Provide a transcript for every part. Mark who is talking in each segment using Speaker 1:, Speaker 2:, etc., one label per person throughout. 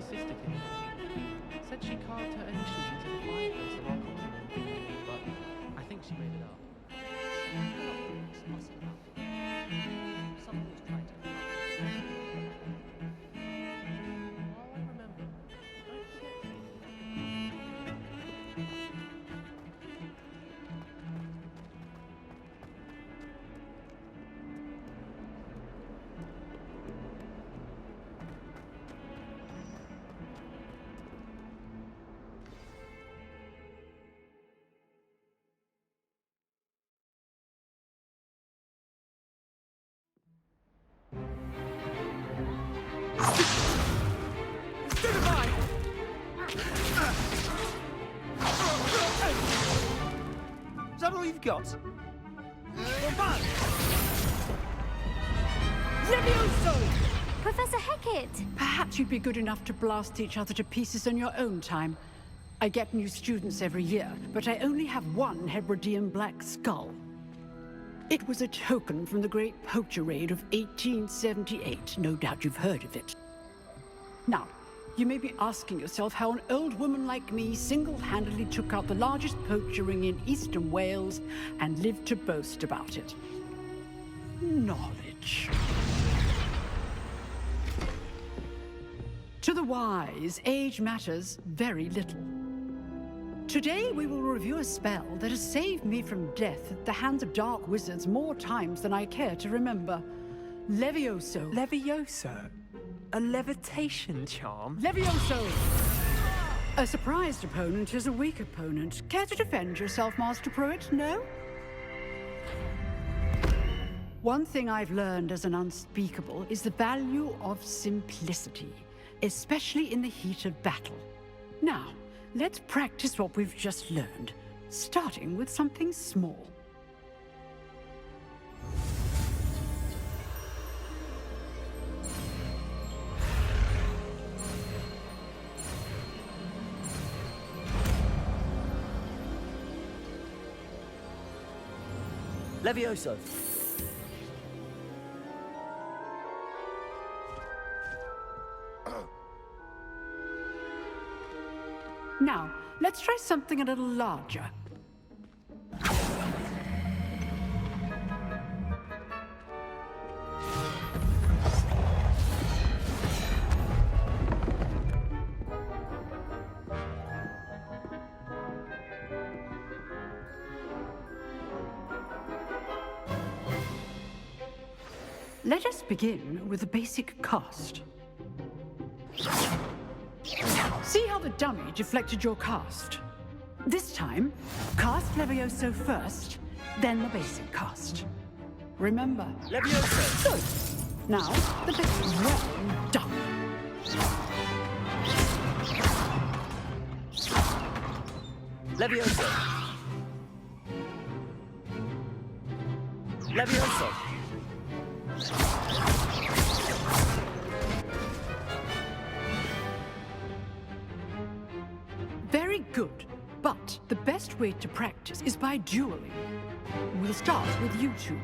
Speaker 1: older sister came in. Said she carved her initials into the fireplace of our common room, but I think she made it up.
Speaker 2: Someone was trying to cover
Speaker 1: Oh, I remember. Don't forget me.
Speaker 3: Is that all you've got?
Speaker 4: Levioso!
Speaker 5: Professor Hecat!
Speaker 4: Perhaps you'd be good enough to blast each other to pieces in your own time. I get new students every year, but I only have one Hebridean black skull. It was a token from the Great Poacher Raid of 1878. No doubt you've heard of it. Now, you may be asking yourself how an old woman like me single-handedly took out the largest poacher ring in eastern Wales and lived to boast about it. Knowledge. To the wise, age matters very little. Today we will review a spell that has saved me from death at the hands of dark wizards more times than I care to remember. Levioso.
Speaker 3: Levioso? A levitation charm?
Speaker 4: Levioso! A surprised opponent is a weak opponent. Care to defend yourself, Master Pruitt? No? One thing I've learned as an unspeakable is the value of simplicity, especially in the heat of battle. Now, let's practice what we've just learned, starting with something small.
Speaker 3: Levioso.
Speaker 4: Now, let's try something a little larger. Let us begin with a basic cast. See how the dummy deflected your cast? This time, cast Levioso first, then the basic cast. Remember.
Speaker 3: Levioso!
Speaker 4: Good. Now, the bit well done.
Speaker 3: Levioso! Levioso!
Speaker 4: Very good. But the best way to practice is by dueling. We'll start with you two.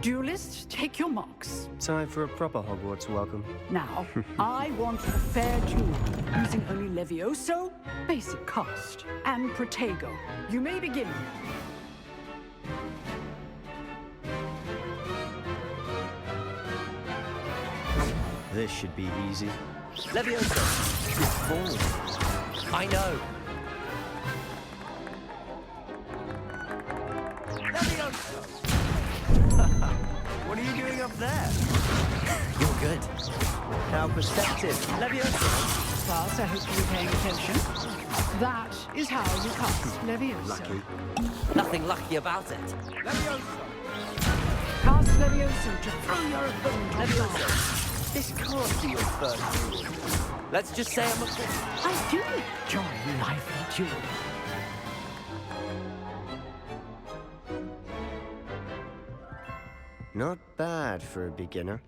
Speaker 4: Duelists, take your marks.
Speaker 6: Time for a proper Hogwarts welcome.
Speaker 4: Now, I want a fair duel, using only Levioso, basic cast, and Protego. You may begin.
Speaker 6: This should be easy.
Speaker 3: Levioso! Good ball. I know. Levioso! What are you doing up there? You're good. Now perspective. Levioso!
Speaker 4: Class, I hope you were paying attention. That is how you cast Levioso.
Speaker 6: Lucky.
Speaker 3: Nothing lucky about it. Levioso!
Speaker 4: Cast Levioso to throw your opponent off
Speaker 3: Levioso!
Speaker 4: balance.
Speaker 3: This can't be your first duel. Let's just say I'm a fool.
Speaker 4: I do enjoy lively duels.
Speaker 6: Not bad for a beginner.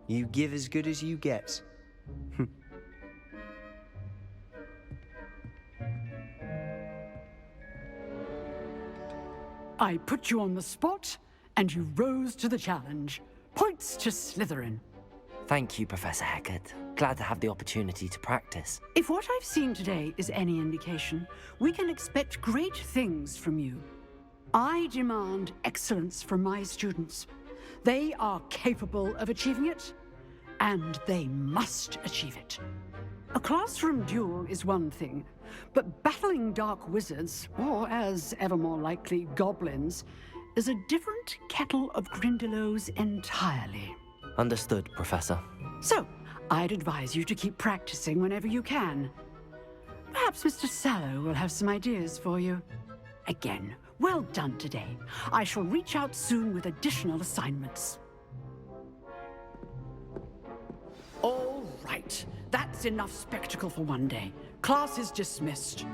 Speaker 6: You give as good as you get.
Speaker 4: I put you on the spot, and you rose to the challenge. Points to Slytherin.
Speaker 2: Thank you, Professor Hecat. Glad to have the opportunity to practice.
Speaker 4: If what I've seen today is any indication, we can expect great things from you. I demand excellence from my students. They are capable of achieving it, and they must achieve it. A classroom duel is one thing, but battling dark wizards, or as ever more likely, goblins, is a different kettle of Grindylows entirely.
Speaker 2: Understood, Professor.
Speaker 4: So, I'd advise you to keep practicing whenever you can. Perhaps Mr. Sallow will have some ideas for you. Again, well done today. I shall reach out soon with additional assignments. All right, that's enough spectacle for one day. Class is dismissed.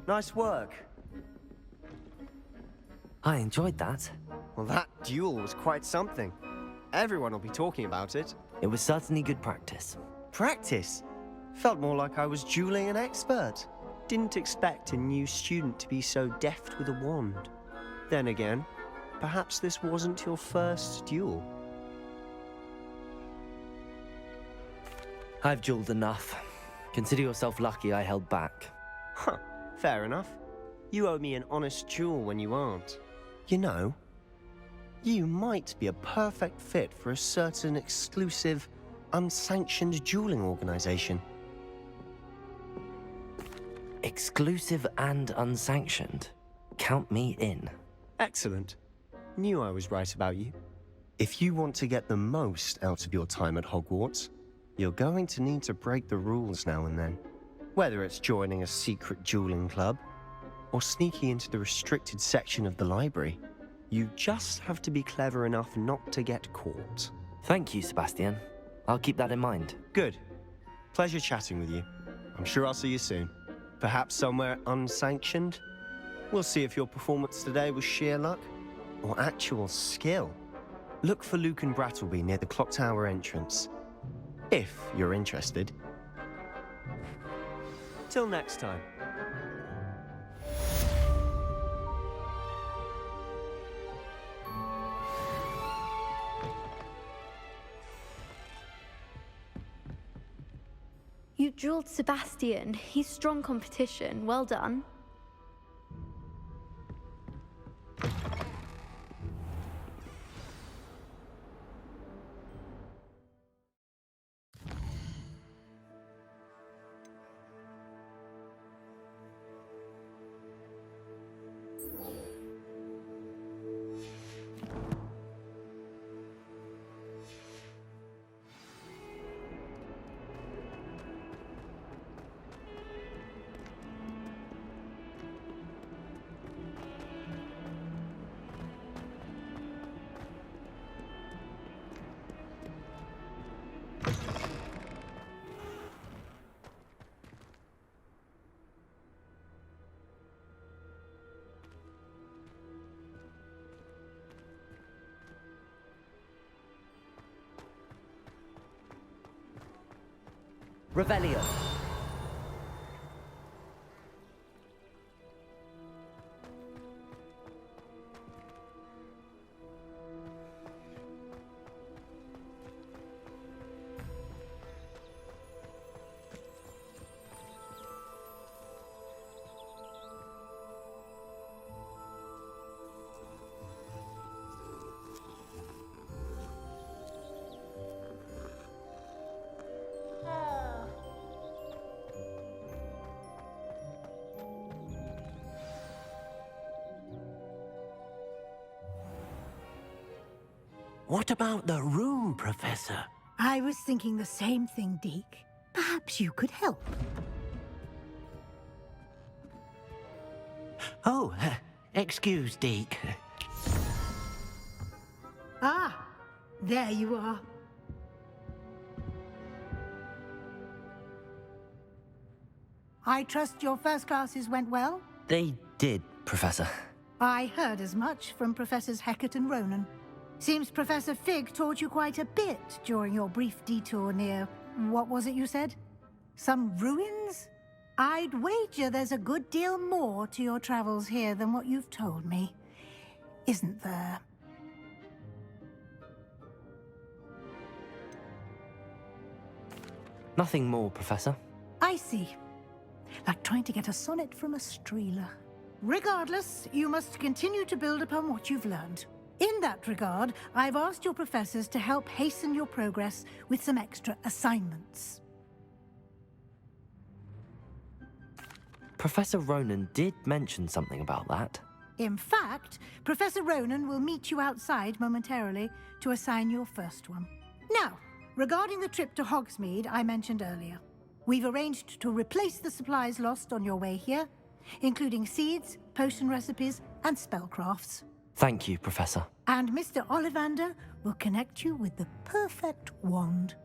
Speaker 6: Nice work.
Speaker 2: I enjoyed that.
Speaker 6: Well, that duel was quite something. Everyone will be talking about it.
Speaker 2: It was certainly good practice.
Speaker 6: Practice? Felt more like I was dueling an expert. Didn't expect a new student to be so deft with a wand. Then again, perhaps this wasn't your first duel.
Speaker 2: I've dueled enough. Consider yourself lucky I held back.
Speaker 6: Huh, fair enough. You owe me an honest duel when you aren't. You know, you might be a perfect fit for a certain exclusive, unsanctioned dueling organization.
Speaker 2: Exclusive and unsanctioned. Count me in.
Speaker 6: Excellent. Knew I was right about you. If you want to get the most out of your time at Hogwarts, you're going to need to break the rules now and then. Whether it's joining a secret dueling club, or sneaking into the restricted section of the library, you just have to be clever enough not to get caught.
Speaker 2: Thank you, Sebastian. I'll keep that in mind.
Speaker 6: Good. Pleasure chatting with you. I'm sure I'll see you soon. Perhaps somewhere unsanctioned? We'll see if your performance today was sheer luck or actual skill. Look for Luke and Brattleby near the clock tower entrance, if you're interested. Till next time.
Speaker 5: You dueled Sebastian. He's strong competition. Well done.
Speaker 2: Revelio.
Speaker 7: What about the room, Professor?
Speaker 8: I was thinking the same thing, Deke. Perhaps you could help.
Speaker 7: Oh, excuse, Deke.
Speaker 8: Ah, there you are. I trust your first classes went well?
Speaker 2: They did, Professor.
Speaker 8: I heard as much from Professors Hecat and Ronan. Seems Professor Fig taught you quite a bit during your brief detour near... what was it you said? Some ruins? I'd wager there's a good deal more to your travels here than what you've told me. Isn't there?
Speaker 2: Nothing more, Professor.
Speaker 8: I see. Like trying to get a sonnet from a streeler. Regardless, you must continue to build upon what you've learned. In that regard, I've asked your professors to help hasten your progress with some extra assignments.
Speaker 2: Professor Ronan did mention something about that.
Speaker 8: In fact, Professor Ronan will meet you outside momentarily to assign your first one. Now, regarding the trip to Hogsmeade I mentioned earlier, we've arranged to replace the supplies lost on your way here, including seeds, potion recipes, and spellcrafts.
Speaker 2: Thank you, Professor.
Speaker 8: And Mr. Ollivander will connect you with the perfect wand.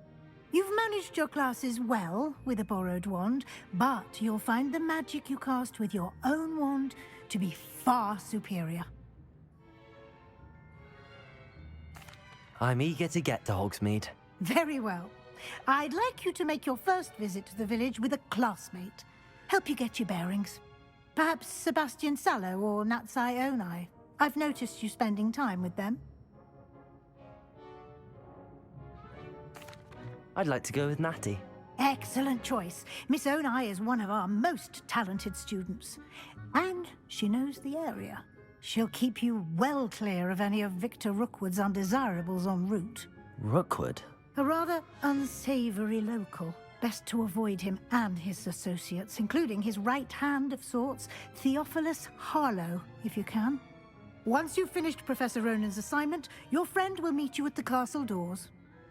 Speaker 8: You've managed your classes well with a borrowed wand, but you'll find the magic you cast with your own wand to be far superior.
Speaker 2: I'm eager to get to Hogsmeade.
Speaker 8: Very well. I'd like you to make your first visit to the village with a classmate. Help you get your bearings. Perhaps Sebastian Sallow or Natsai Onai. I've noticed you spending time with them.
Speaker 2: I'd like to go with Natty.
Speaker 8: Excellent choice. Miss Onai is one of our most talented students. And she knows the area. She'll keep you well clear of any of Victor Rookwood's undesirables en route.
Speaker 2: Rookwood?
Speaker 8: A rather unsavory local. Best to avoid him and his associates, including his right hand of sorts, Theophilus Harlow, if you can. Once you've finished Professor Ronan's assignment, your friend will meet you at the castle doors.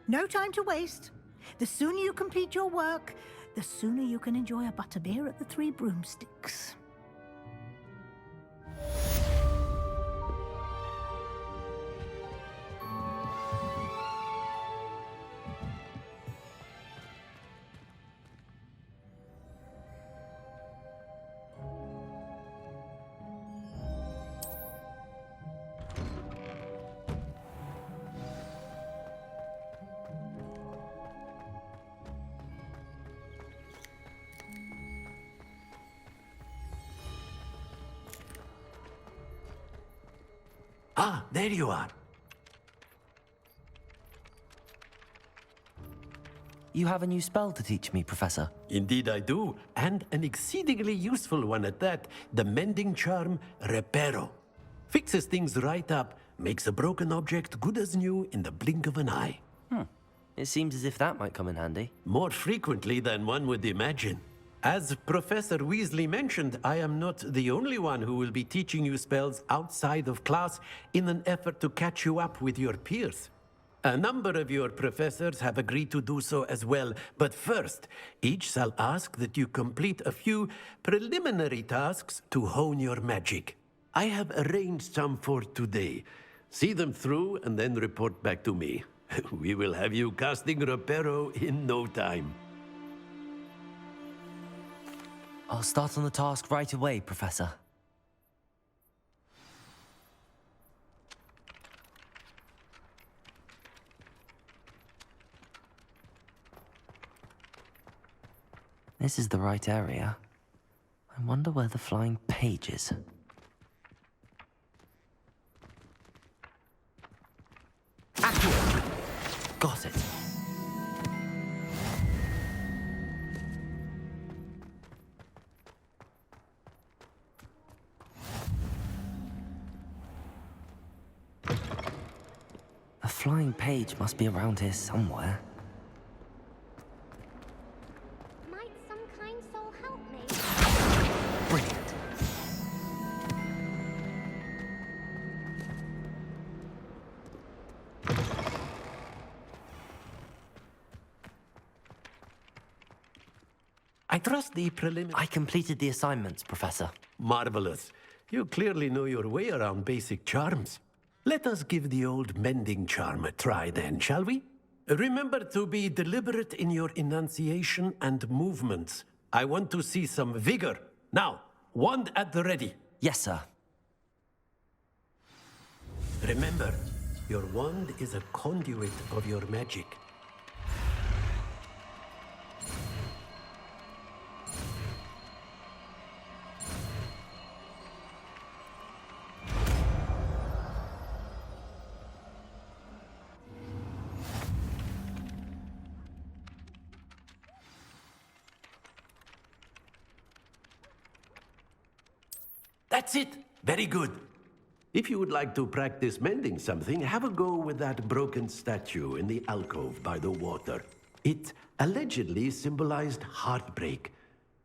Speaker 8: No time to waste. The sooner you complete your work, the sooner you can enjoy a butterbeer at the Three Broomsticks.
Speaker 7: Ah, there you are.
Speaker 2: You have a new spell to teach me, Professor.
Speaker 7: Indeed I do, and an exceedingly useful one at that. The mending charm, Reparo. Fixes things right up, makes a broken object good as new in the blink of an eye.
Speaker 2: It seems as if that might come in handy.
Speaker 7: More frequently than one would imagine. As Professor Weasley mentioned, I am not the only one who will be teaching you spells outside of class in an effort to catch you up with your peers. A number of your professors have agreed to do so as well, but first, each shall ask that you complete a few preliminary tasks to hone your magic. I have arranged some for today. See them through and then report back to me. We will have you casting Reparo in no time.
Speaker 2: I'll start on the task right away, Professor. This is the right area. I wonder where the flying page is. Got it. A flying page must be around here somewhere.
Speaker 5: Might some kind soul help me?
Speaker 2: Brilliant.
Speaker 7: I trust the preliminary...
Speaker 2: I completed the assignments, Professor.
Speaker 7: Marvelous. You clearly know your way around basic charms. Let us give the old mending charm a try then, shall we? Remember to be deliberate in your enunciation and movements. I want to see some vigor. Now, wand at the ready.
Speaker 2: Yes, sir.
Speaker 7: Remember, your wand is a conduit of your magic. That's it. Very good. If you would like to practice mending something, have a go with that broken statue in the alcove by the water. It allegedly symbolized heartbreak.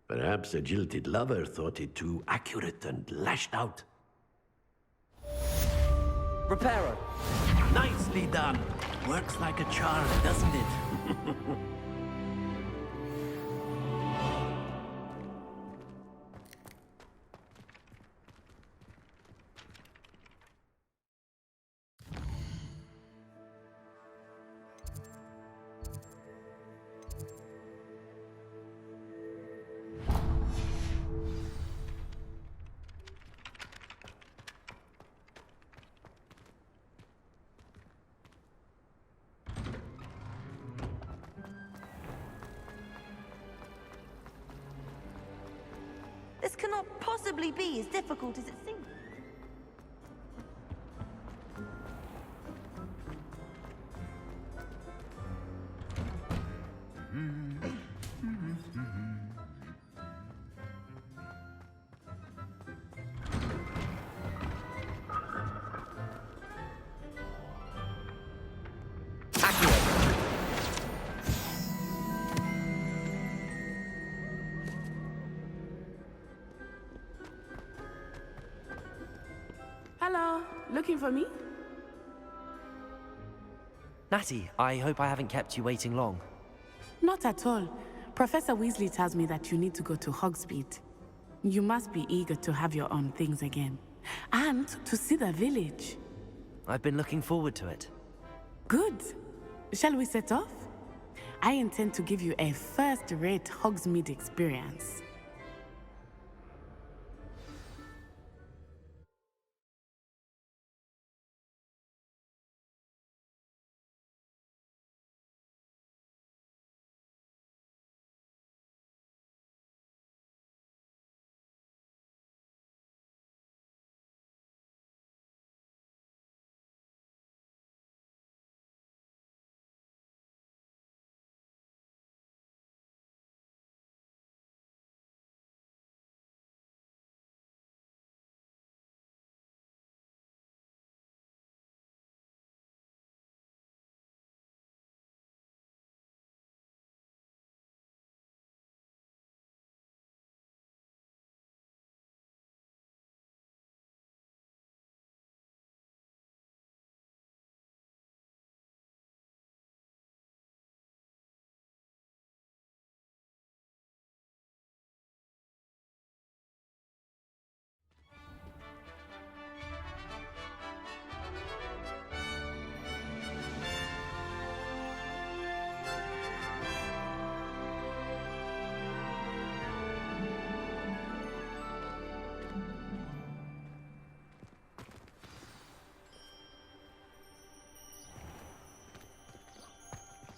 Speaker 7: Perhaps a jilted lover thought it too accurate and lashed out.
Speaker 2: Reparo!
Speaker 7: Nicely done. Works like a charm, doesn't it?
Speaker 9: This cannot possibly be as difficult as it seems.
Speaker 10: Hello, looking for me?
Speaker 2: Natty, I hope I haven't kept you waiting long.
Speaker 10: Not at all. Professor Weasley tells me that you need to go to Hogsmeade. You must be eager to have your own things again. And to see the village.
Speaker 2: I've been looking forward to it.
Speaker 10: Good. Shall we set off? I intend to give you a first-rate Hogsmeade experience.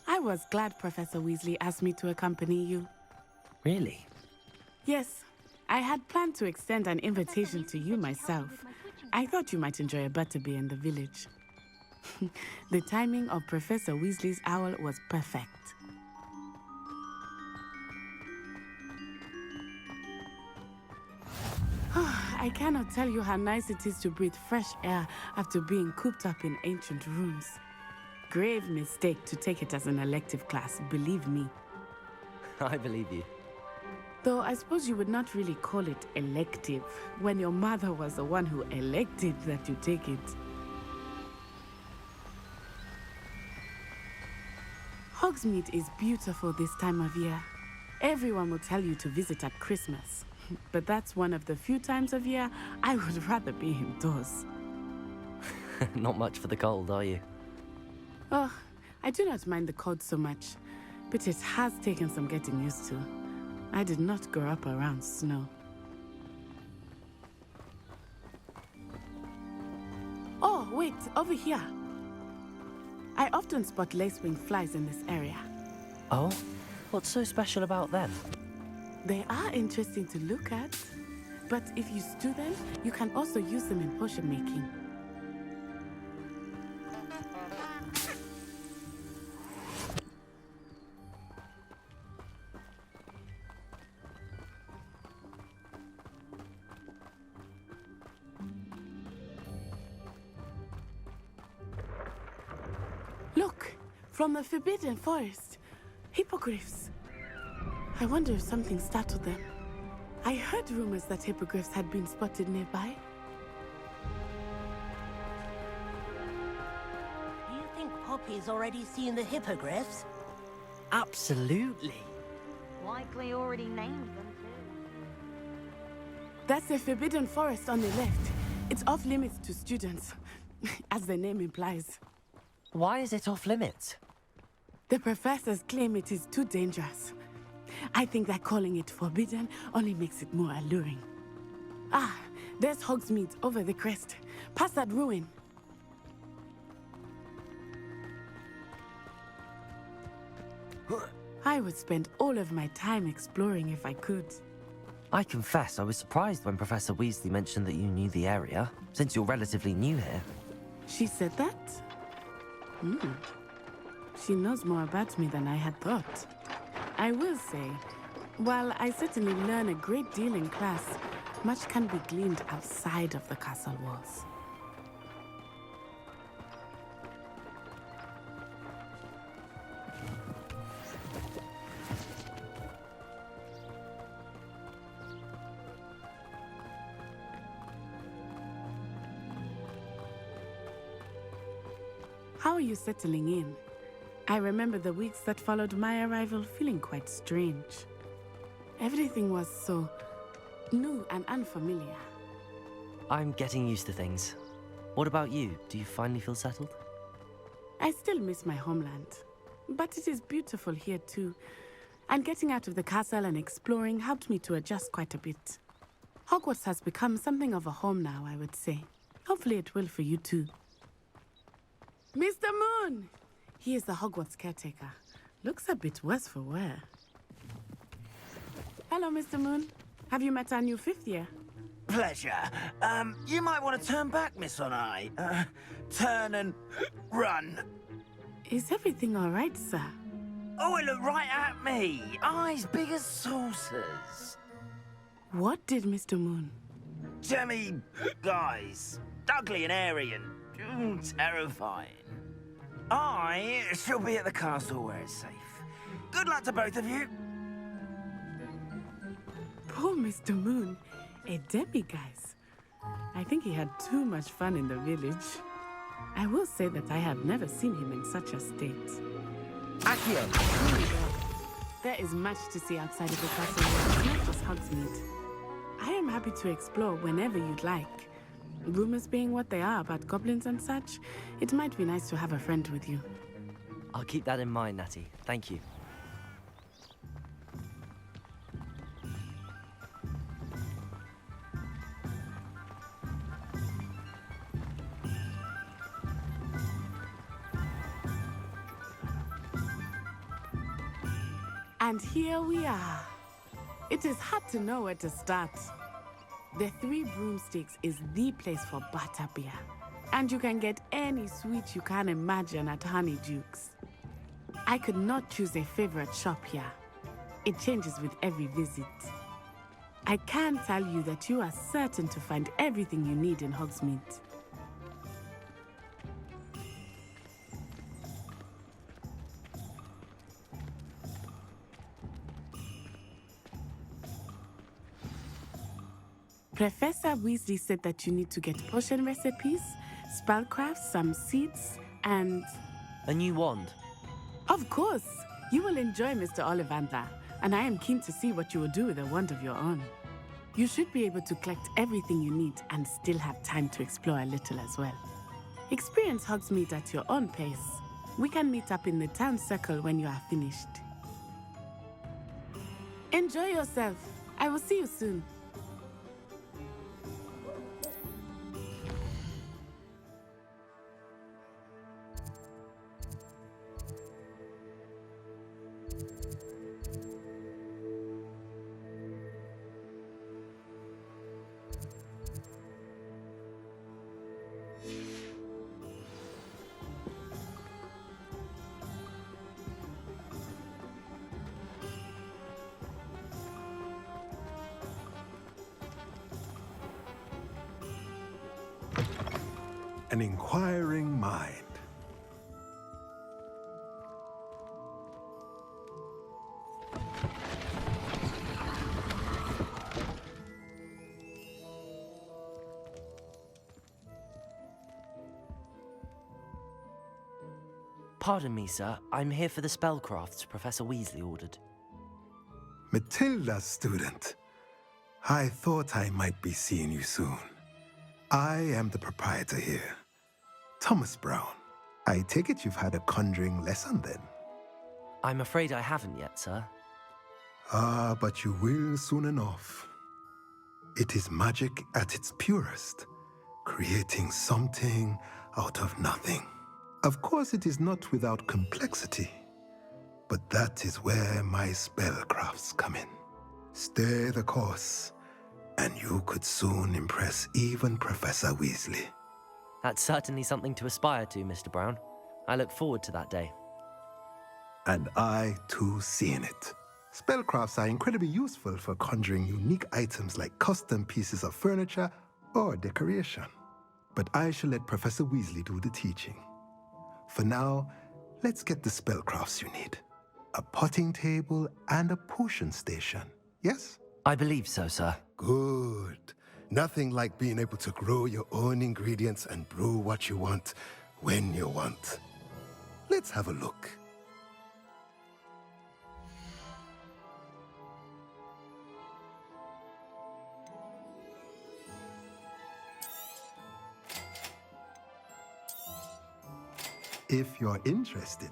Speaker 10: I was glad Professor Weasley asked me to accompany you.
Speaker 2: Really?
Speaker 10: Yes, I had planned to extend an invitation to you myself. I thought you might enjoy a butterbeer in the village. The timing of Professor Weasley's owl was perfect. I cannot tell you how nice it is to breathe fresh air after being cooped up in ancient rooms. Grave mistake to take it as an elective class, believe me.
Speaker 2: I believe you.
Speaker 10: Though I suppose you would not really call it elective when your mother was the one who elected that you take it. Hogsmeade is beautiful this time of year. Everyone will tell you to visit at Christmas. But that's one of the few times of year I would rather be indoors.
Speaker 2: Not much for the cold, are you?
Speaker 10: Oh, I do not mind the cold so much, but it has taken some getting used to. I did not grow up around snow. Oh, wait, over here. I often spot lacewing flies in this area.
Speaker 2: Oh? What's so special about them?
Speaker 10: They are interesting to look at, but if you stew them, you can also use them in potion making. Look, from the Forbidden Forest. Hippogriffs. I wonder if something startled them. I heard rumors that hippogriffs had been spotted nearby.
Speaker 9: Do you think Poppy's already seen the hippogriffs?
Speaker 3: Absolutely.
Speaker 9: Likely already named them too.
Speaker 10: That's the Forbidden Forest on the left. It's off limits to students, as the name implies.
Speaker 3: Why is it off limits?
Speaker 10: The professors claim it is too dangerous. I think that calling it forbidden only makes it more alluring. Ah, there's Hogsmeade over the crest. Past that ruin. I would spend all of my time exploring if I could.
Speaker 2: I confess I was surprised when Professor Weasley mentioned that you knew the area, since you're relatively new here.
Speaker 10: She said that? She knows more about me than I had thought. I will say, while I certainly learn a great deal in class, much can be gleaned outside of the castle walls. How are you settling in? I remember the weeks that followed my arrival feeling quite strange. Everything was so new and unfamiliar.
Speaker 2: I'm getting used to things. What about you? Do you finally feel settled?
Speaker 10: I still miss my homeland, but it is beautiful here too. And getting out of the castle and exploring helped me to adjust quite a bit. Hogwarts has become something of a home now, I would say. Hopefully it will for you too. Mr. Moon! He is the Hogwarts caretaker. Looks a bit worse for wear. Hello, Mr. Moon. Have you met our new fifth year?
Speaker 11: Pleasure. You might want to turn back, Miss Onai. Turn and run.
Speaker 10: Is everything all right, sir?
Speaker 11: Oh, it looked right at me. Eyes big as saucers.
Speaker 10: What did Mr. Moon?
Speaker 11: Demi guys. Ugly and airy and terrifying. I shall be at the castle where it's safe. Good luck to both of you.
Speaker 10: Poor Mr. Moon. A demiguise. I think he had too much fun in the village. I will say that I have never seen him in such a state.
Speaker 11: Accio.
Speaker 10: There is much to see outside of the castle, it's not just Hogsmeade. I am happy to explore whenever you'd like. Rumors being what they are about goblins and such, it might be nice to have a friend with you.
Speaker 2: I'll keep that in mind, Natty. Thank you.
Speaker 10: And here we are. It is hard to know where to start. The Three Broomsticks is the place for butterbeer. And you can get any sweet you can imagine at Honeydukes. I could not choose a favorite shop here. It changes with every visit. I can tell you that you are certain to find everything you need in Hogsmeade. Professor Weasley said that you need to get potion recipes, spellcrafts, some seeds, and...
Speaker 2: A new wand?
Speaker 10: Of course! You will enjoy Mr. Ollivander, and I am keen to see what you will do with a wand of your own. You should be able to collect everything you need and still have time to explore a little as well. Experience Hogsmeade at your own pace. We can meet up in the town circle when you are finished. Enjoy yourself. I will see you soon.
Speaker 12: An inquiring mind.
Speaker 2: Pardon me, sir. I'm here for the spellcrafts Professor Weasley ordered.
Speaker 12: Matilda's student. I thought I might be seeing you soon. I am the proprietor here, Thomas Brown. I take it you've had a conjuring lesson then?
Speaker 2: I'm afraid I haven't yet, sir.
Speaker 12: Ah, but you will soon enough. It is magic at its purest, creating something out of nothing. Of course, it is not without complexity, but that is where my spellcrafts come in. Stay the course, and you could soon impress even Professor Weasley.
Speaker 2: That's certainly something to aspire to, Mr. Brown. I look forward to that day.
Speaker 12: And I, too, seeing it. Spellcrafts are incredibly useful for conjuring unique items like custom pieces of furniture or decoration. But I shall let Professor Weasley do the teaching. For now, let's get the spellcrafts you need. A potting table and a potion station, yes?
Speaker 2: I believe so, sir.
Speaker 12: Good. Nothing like being able to grow your own ingredients and brew what you want when you want. Let's have a look. If you're interested,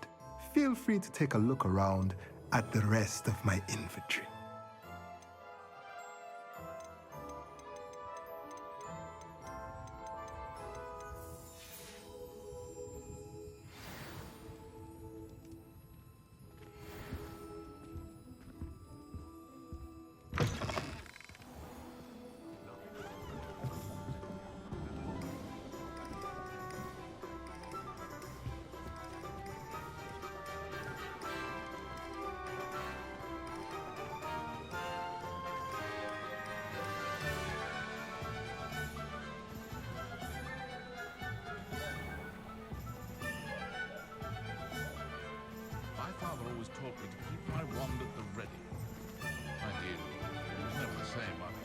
Speaker 12: feel free to take a look around at the rest of my inventory.
Speaker 13: My father always taught me to keep my wand at the ready. I did. It was never the same after.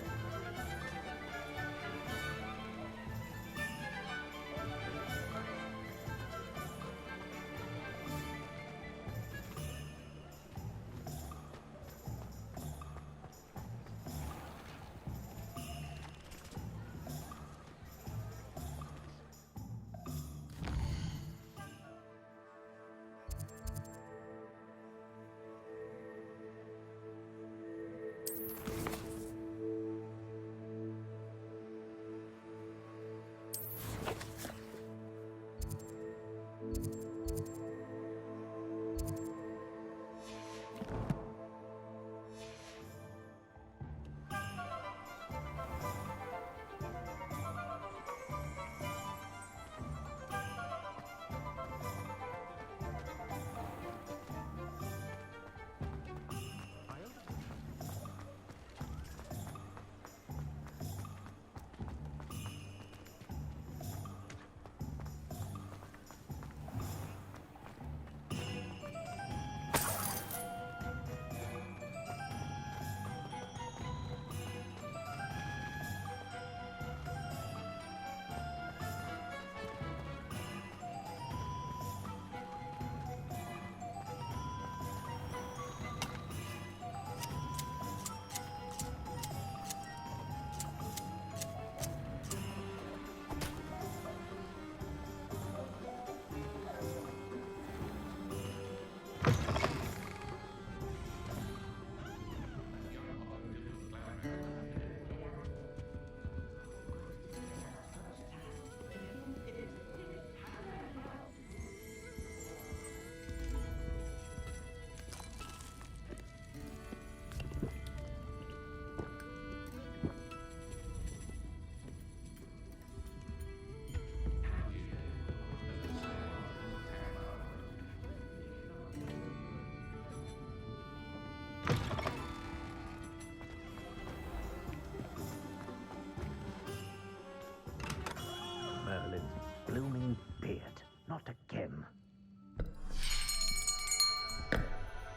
Speaker 11: Blooming beard. Not again.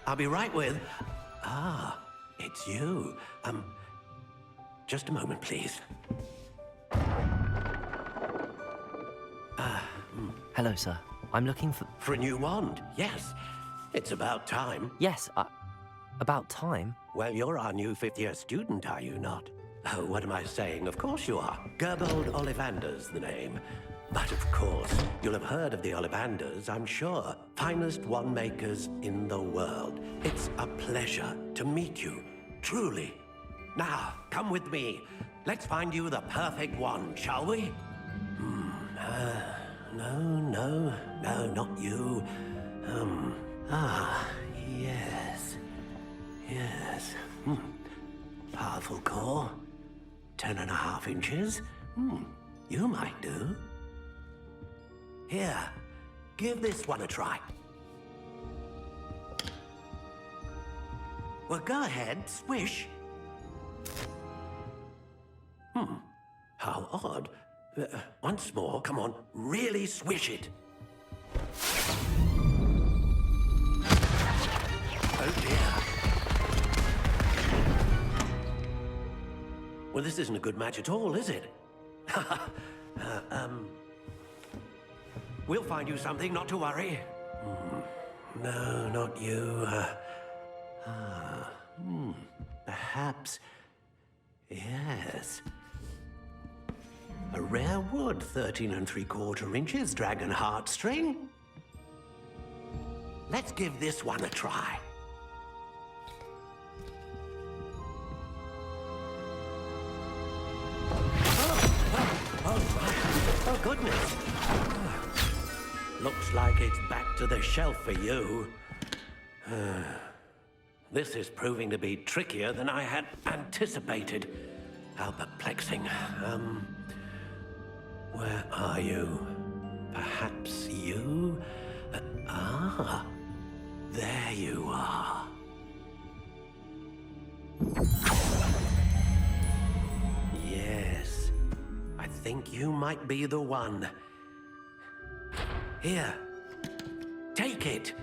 Speaker 7: I'll be right with... Ah, it's you. Just a moment, please.
Speaker 2: Hello, sir. I'm looking for...
Speaker 7: For a new wand, yes. It's about time.
Speaker 2: Yes, about time.
Speaker 7: Well, you're our new fifth-year student, are you not? Oh, what am I saying? Of course you are. Gerbold Ollivander's the name. But of course, you'll have heard of the Ollivanders, I'm sure. Finest wand makers in the world. It's a pleasure to meet you, truly. Now, come with me. Let's find you the perfect wand, shall we? No, not you. Yes. Powerful core. 10.5 inches. You might do. Here, give this one a try. Well, go ahead, swish. How odd. Once more, come on, really swish it. Oh dear. Well, this isn't a good match at all, is it? We'll find you something, not to worry. No, not you. Perhaps... Yes. A rare wood, 13 3/4 inches, dragon heartstring. Let's give this one a try. Oh, goodness. Looks like it's back to the shelf for you. This is proving to be trickier than I had anticipated. How perplexing. Where are you? Perhaps you? There you are. Yes, I think you might be the one. Here, take it.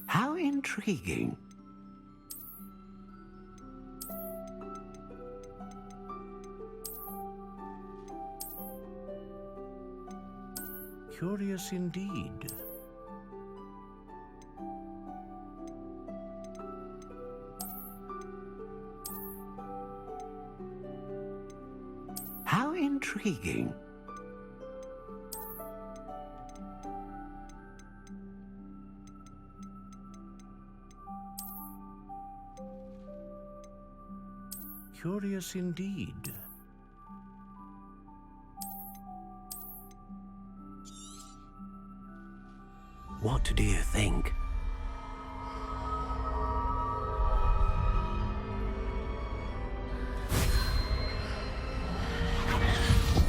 Speaker 7: How intriguing.
Speaker 13: Curious indeed.
Speaker 7: How intriguing.
Speaker 13: Curious indeed.
Speaker 7: What do you think?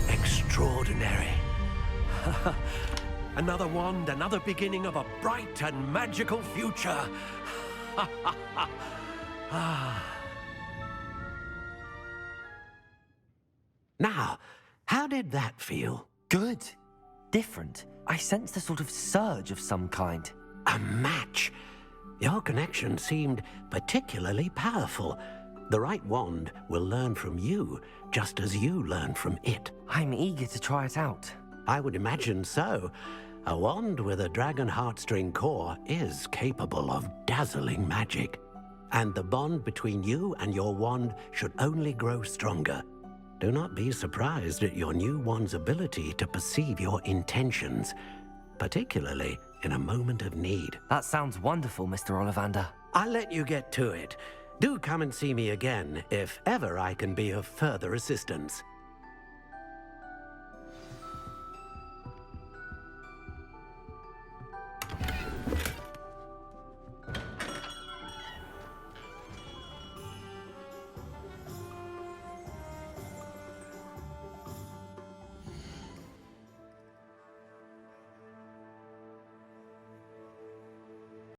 Speaker 7: Extraordinary. Another wand, another beginning of a bright and magical future. Now, how did that feel?
Speaker 2: Good. Different. I sensed a sort of surge of some kind.
Speaker 7: A match. Your connection seemed particularly powerful. The right wand will learn from you, just as you learn from it.
Speaker 2: I'm eager to try it out.
Speaker 7: I would imagine so. A wand with a dragon heartstring core is capable of dazzling magic. And the bond between you and your wand should only grow stronger. Do not be surprised at your new wand's ability to perceive your intentions, particularly in a moment of need.
Speaker 2: That sounds wonderful, Mr. Ollivander.
Speaker 7: I'll let you get to it. Do come and see me again if ever I can be of further assistance.